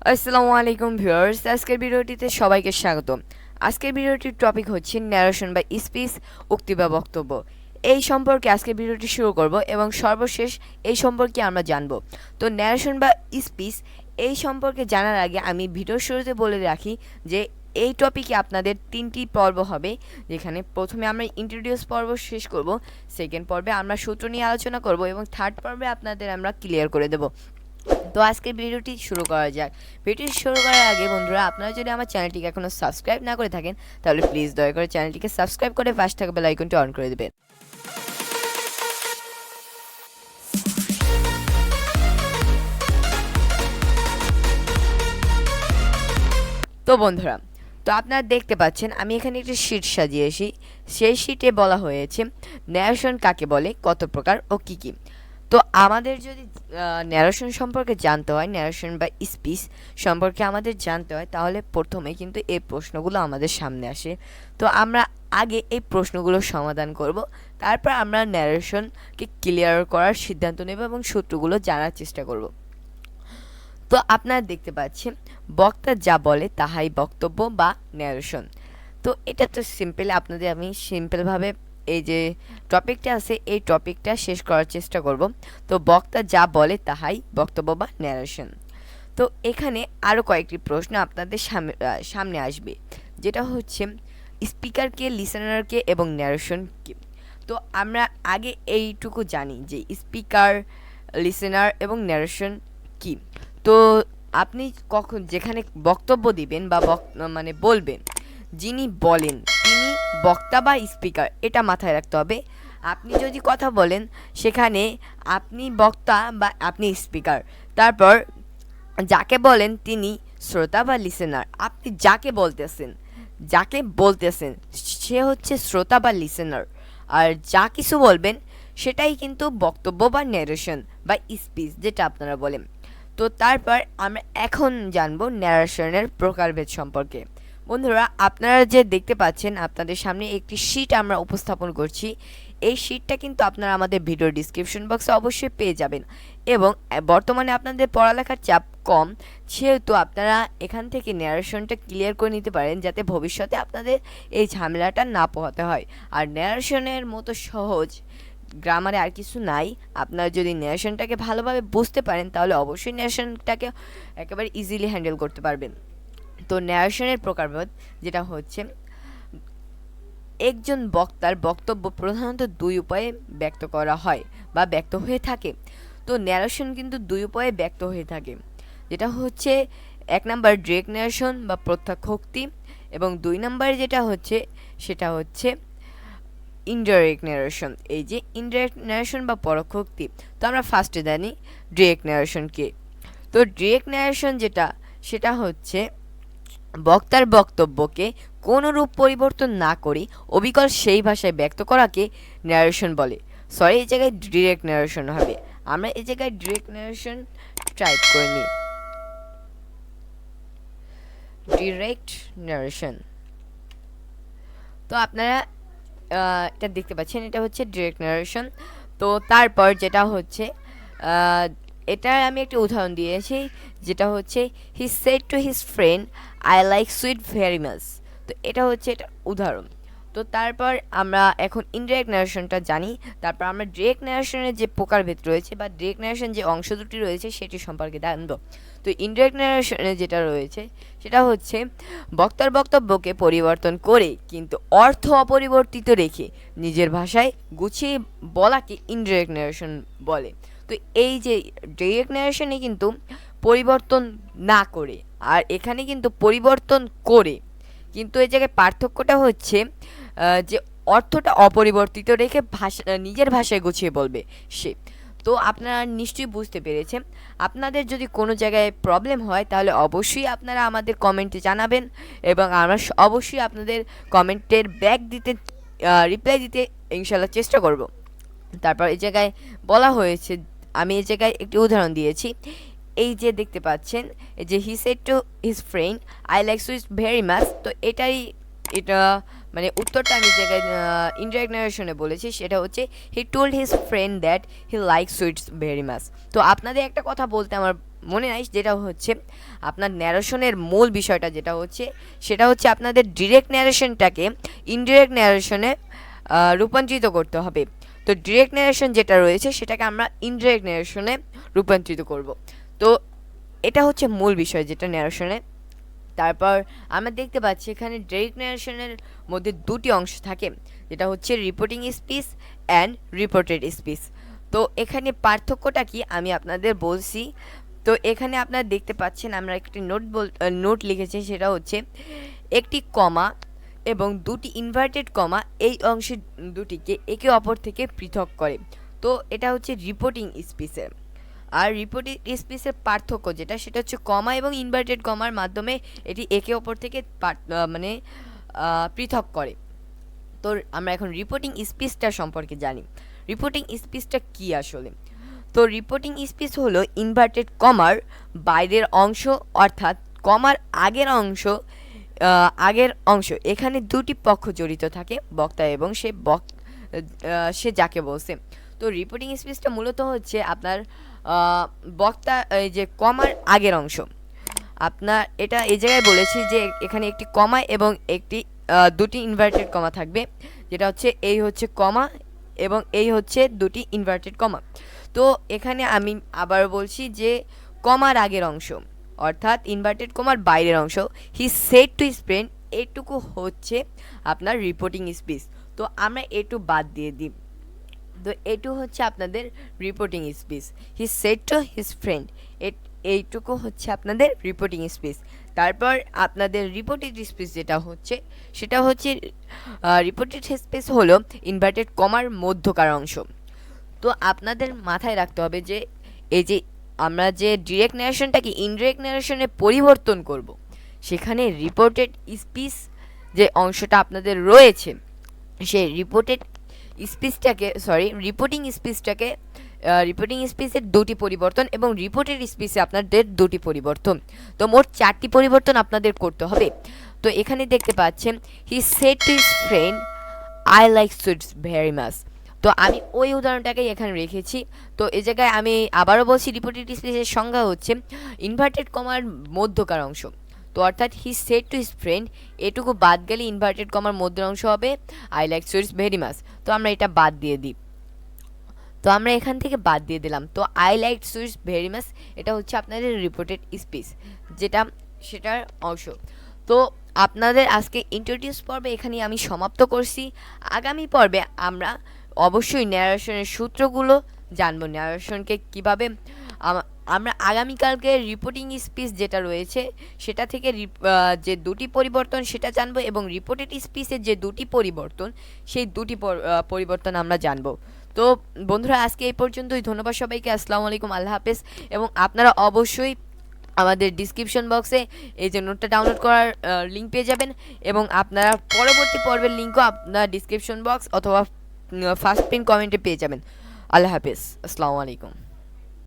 আসসালামু আলাইকুম ভিউয়ার্স, আজকের ভিডিওটিতে সবাইকে স্বাগত। আজকের ভিডিওটির টপিক হচ্ছে ন্যারেশন বা স্পিচ, উক্তি বা বক্তব্য। এই সম্পর্কে আজকের ভিডিওটি শুরু করব এবং সর্বশেষ এই সম্পর্কে আমরা জানব। তো ন্যারেশন বা স্পিচ এই সম্পর্কে জানার আগে আমি ভিডিওর শুরুতে বলে রাখি যে এই টপিকে আপনাদের 3টি পর্ব হবে, যেখানে প্রথমে আমরা ইন্ট্রোডিউস পর্ব শেষ করব, সেকেন্ড পর্বে আমরা সূত্র নিয়ে আলোচনা করব এবং থার্ড পর্বে আপনাদের আমরা ক্লিয়ার করে দেব। তো আজকের ভিডিওটি শুরু করা যাক। ভিডিওটি শুরু করার আগে বন্ধুরা, আপনারা যদি আমার চ্যানেলটিকে এখনও সাবস্ক্রাইব না করে থাকেন তাহলে প্লিজ দয়া করে চ্যানেলটিকে সাবস্ক্রাইব করে পাশে থাকা বেল আইকনটি অন করে দেবেন। তো বন্ধুরা, তো আপনারা দেখতে পাচ্ছেন আমি এখানে একটি শীট সাজিয়েছি। সেই শীটে বলা হয়েছে ন্যারেশন কাকে বলে, কত প্রকার ও কী কী। তো আমাদের যদি ন্যারেশন সম্পর্কে জানতে হয়, ন্যারেশন বা স্পিচ সম্পর্কে আমাদের জানতে হয়, তাহলে প্রথমে কিন্তু এই প্রশ্নগুলো আমাদের সামনে আসে। তো আমরা আগে এই প্রশ্নগুলোর সমাধান করব, তারপর আমরা ন্যারেশনকে ক্লিয়ার করার সিদ্ধান্ত নেব এবং সূত্রগুলো জানার চেষ্টা করব। তো আপনারা দেখতে পাচ্ছেন বক্তা যা বলে তাহাই বক্তব্য বা ন্যারেশন। তো এটা তো সিম্পল, আপনাদের আমি সিম্পলভাবে এই যে টপিকটা আছে এই টপিকটা শেষ করার চেষ্টা করব। তো বক্তা যা বলে তাহাই বক্তব্য বা ন্যারেশন। তো এখানে আরও কয়েকটি প্রশ্ন আপনাদের সামনে আসবে, যেটা হচ্ছে স্পিকারকে, লিসেনারকে এবং ন্যারেশনকে। তো আমরা আগে এইটুকু জানি যে স্পিকার, লিসেনার এবং ন্যারেশন কি। তো আপনি কখন যেখানে বক্তব্য দিবেন বা মানে বলবেন, যিনি বলেন তিনি বক্তা বা স্পিকার, এটা মাথায় রাখতে হবে। আপনি যদি কথা বলেন সেখানে আপনি বক্তা বা আপনি স্পিকার, তারপর যাকে বলেন তিনি শ্রোতা বা লিসেনার। আপনি যাকে বলতেছেন সে হচ্ছে শ্রোতা বা লিসেনার, আর যা কিছু বলবেন সেটাই কিন্তু বক্তব্য বা ন্যারেশন বা স্পিচ যেটা আপনারা বলেন। তো তারপর আমরা এখন জানবো ন্যারেশনের প্রকারভেদ সম্পর্কে। বন্ধুরা, আপনারা যে দেখতে পাচ্ছেন আপনাদের সামনে একটি শীট আমরা উপস্থাপন করছি। এই শীটটা কিন্তু আপনারা আমাদের ভিডিওর ডিসক্রিপশন বক্সে অবশ্যই পেয়ে যাবেন। এবং বর্তমানে আপনাদের পড়ালেখার চাপ কম, সেহেতু আপনারা এখান থেকে ন্যারেশনটা ক্লিয়ার করে নিতে পারেন, যাতে ভবিষ্যতে আপনাদের এই ঝামেলাটা না পোহাতে হয়। আর ন্যারেশনের মতো সহজ গ্রামারে আর কিছু নাই। আপনারা যদি ন্যারেশনটাকে ভালোভাবে বুঝতে পারেন তাহলে অবশ্যই ন্যারেশনটাকে একেবারে ইজিলি হ্যান্ডেল করতে পারবেন। তো ন্যারেশনের প্রকারভেদ যেটা হচ্ছে, একজন বক্তার বক্তব্য প্রধানত দুই উপায়ে ব্যক্ত করা হয় বা ব্যক্ত হয়ে থাকে। তো ন্যারেশন কিন্তু দুই উপায়ে ব্যক্ত হয়ে থাকে, যেটা হচ্ছে এক নাম্বার ডিরেক্ট ন্যারেশন বা প্রত্যক্ষোক্তি, এবং দুই নাম্বারে যেটা হচ্ছে সেটা হচ্ছে ইনডাইরেক্ট ন্যারেশন। এই যে ইনডাইরেক্ট ন্যারেশন বা পরোক্ষোক্তি। তো আমরা ফার্স্টে জানি ডিরেক্ট ন্যারেশনকে। তো ডিরেক্ট ন্যারেশন যেটা, সেটা হচ্ছে বক্তার বক্তব্যকে কোনো রূপ পরিবর্তন না করে অবিকল সেই ভাষায় ব্যক্ত করাকে ন্যারেশন বলে। সরি, এই জায়গায় ডিরেক্ট ন্যারেশন হবে। আমরা এই জায়গায় ডিরেক্ট ন্যারেশন টাইপ করে নিই, ডিরেক্ট ন্যারেশন। তো আপনারা এটা দেখতে পাচ্ছেন, এটা হচ্ছে ডিরেক্ট ন্যারেশন। তো তারপর যেটা হচ্ছে, এটার আমি একটা উদাহরণ দিয়েছি, যেটা হচ্ছে he said to his friend I like sweet very much. তো এটা হচ্ছে এটা উদাহরণ। তো তারপর আমরা এখন ইনডাইরেক্ট ন্যারেশনটা জানি, তারপর আমরা ডিরেক্ট ন্যারেশনের যে প্রকারভেদ রয়েছে বা ডিরেক্ট ন্যারেশন যে অংশ দুটি রয়েছে সেটি সম্পর্কে জানব। তো ইনডাইরেক্ট ন্যারেশনে যেটা রয়েছে সেটা হচ্ছে বক্তার বক্তব্যকে পরিবর্তন করে কিন্তু অর্থ অপরিবর্তিত রেখে নিজের ভাষায় গুছিয়ে বলাকে ইনডাইরেক্ট ন্যারেশন বলে। তো এই যে ডিরেক্ট ন্যারেশনে কিন্তু পরিবর্তন না করে, আর এখানে কিন্তু পরিবর্তন করে, কিন্তু এই জায়গায় পার্থক্যটা হচ্ছে যে অর্থটা অপরিবর্তিত রেখে নিজের ভাষায় গুছিয়ে বলবে সে। তো আপনারা নিশ্চয়ই বুঝতে পেরেছেন। আপনাদের যদি কোনো জায়গায় প্রবলেম হয় তাহলে অবশ্যই আপনারা আমাদের কমেন্টে জানাবেন, এবং আমরা অবশ্যই আপনাদের কমেন্টের ব্যাক দিতে, রিপ্লাই দিতে ইনশাল্লাহ চেষ্টা করব। তারপর এই জায়গায় বলা হয়েছে, আমি এই জায়গায় একটি উদাহরণ দিয়েছি। এই যে দেখতে পাচ্ছেন, এই যে he said to his friend I like sweets very much. তো এটা মানে উত্তরটা আমি জায়গায় ইনডাইরেক্ট ন্যারেশনে বলেছি, সেটা হচ্ছে he told his friend that he like sweets very much. তো আপনাদের একটা কথা বলতে আমার মনে নাই, যেটা হচ্ছে আপনার ন্যারেশনের মূল বিষয়টা যেটা হচ্ছে সেটা হচ্ছে আপনাদের ডিরেক্ট ন্যারেশনটাকে ইনডিরেক্ট ন্যারেশনে রূপান্তরিত করতে হবে। তো ডিরেক্ট ন্যারেশন যেটা রয়েছে সেটাকে আমরা ইনডিরেক্ট ন্যারেশনে রূপান্তরিত করব। তো এটা হচ্ছে মূল বিষয় যেটা ন্যারেশনে। তারপর আমরা দেখতে পাচ্ছি এখানে ডিরেক্ট ন্যারেশনের মধ্যে দুটি অংশ থাকে, যেটা হচ্ছে reporting speech and reported speech. তো এখানে পার্থক্যটা কি আমি আপনাদের বলছি। তো এখানে আপনারা দেখতে পাচ্ছেন আমরা একটি নোট লিখেছি, সেটা হচ্ছে একটি কমা এবং দুটি ইনভার্টেড কমা এই অংশের দুটিকে একে অপর থেকে পৃথক করে। তো এটা হচ্ছে রিপোর্টিং স্পিচের। আর রিপোর্টিং স্পিচের পার্থক্য যেটা সেটা হচ্ছে কমা এবং ইনভার্টেড কমার মাধ্যমে এটি একে অপর থেকে পৃথক করে। তো আমরা এখন রিপোর্টিং স্পিচটা সম্পর্কে জানি। রিপোর্টিং স্পিচটা কি আসলে? তো রিপোর্টিং স্পিচ হলো ইনভার্টেড কমার বাইরের অংশ, অর্থাৎ কমার আগের অংশ এখানে দুটি পক্ষ জড়িত থাকে, বক্তা এবং সে যাকে বলছে। তো রিপোর্টিং স্পিচটা মূলত হচ্ছে আপনার বক্তা এই যে কমার আগের অংশ। আপনার এটা এই জায়গায় বলেছি যে এখানে একটি কমা এবং দুটি ইনভার্টেড কমা থাকবে, যেটা হচ্ছে এই হচ্ছে কমা এবং এই হচ্ছে দুটি ইনভার্টেড কমা। তো এখানে আমি আবার বলছি যে কমার আগের অংশ অর্থাৎ ইনভার্টেড কমার বাইরের অংশ, he said to his friend, এটুকু হচ্ছে আপনার রিপোর্টিং স্পিচ। তো আমরা এটু বাদ দিয়ে দিই। তো এটু হচ্ছে আপনাদের reporting speech. He said to his friend, এইটুকু হচ্ছে আপনাদের রিপোর্টিং স্পিচ। তারপর আপনাদের রিপোর্টেড স্পিচ যেটা হচ্ছে সেটা হচ্ছে রিপোর্টেড স্পিচ হলো ইনভার্টেড কমার মধ্যকার অংশ। তো আপনাদের মাথায় রাখতে হবে যে এই যে আমরা যে ডিরেক্ট ন্যারেশনটাকে ইনডিরেক্ট ন্যারেশনে পরিবর্তন করব, সেখানে রিপোর্টেড স্পিচ যে অংশটা আপনাদের রয়েছে সেই রিপোর্টিং স্পিচের দুটি পরিবর্তন এবং রিপোর্টেড স্পিচে আপনাদের দুটি পরিবর্তন। তো মোট 4টি পরিবর্তন আপনাদের করতে হবে। তো এখানে দেখতে পাচ্ছেন he said to his friend I like sweets very much. তো আমি ওই উদাহরণটাকেই এখানে রেখেছি। তো এই জায়গায় আমি আবারও বলছি রিপোর্টেড স্পিচের সংজ্ঞা হচ্ছে ইনভার্টেড কমার মধ্যকার অংশ। তো অর্থাৎ he said to his friend, এটুকু বাদ গেলে ইনভার্টেড কমার মধ্যের অংশ হবে I like sweets very much. তো আমরা এটা বাদ দিয়ে দিই। তো আমরা এখান থেকে বাদ দিয়ে দিলাম। তো I like sweets very much এটা হচ্ছে আপনাদের রিপোর্টেড স্পিচ সেটার অংশ। তো আপনাদের আজকে ইন্ট্রোডিউস পর্বে এখানেই আমি সমাপ্ত করছি। আগামী পর্বে আমরা অবশ্যই ন্যারেশনের সূত্রগুলো জানবো, ন্যারেশনকে কীভাবে আমরা আগামীকালকে রিপোর্টিং স্পিচ যেটা রয়েছে সেটা থেকে যে দুটি পরিবর্তন সেটা জানবো এবং রিপোর্টেড স্পিচের যে দুটি পরিবর্তন সেই দুটি পরিবর্তন আমরা জানবো। তো বন্ধুরা আজকে এই পর্যন্তই। ধন্যবাদ সবাইকে। আসসালামু আলাইকুম, আল্লাহ হাফেজ। এবং আপনারা অবশ্যই আমাদের ডিসক্রিপশন বক্সে এই যে নোটটা ডাউনলোড করার লিঙ্ক পেয়ে যাবেন এবং আপনারা পরবর্তী পর্বের লিঙ্কও আপনার ডিসক্রিপশন বক্স অথবা ফার্স্ট পিন কমেন্টে পেয়ে যাবেন। আল্লাহ হাফেজ, আসসালামু আলাইকুম।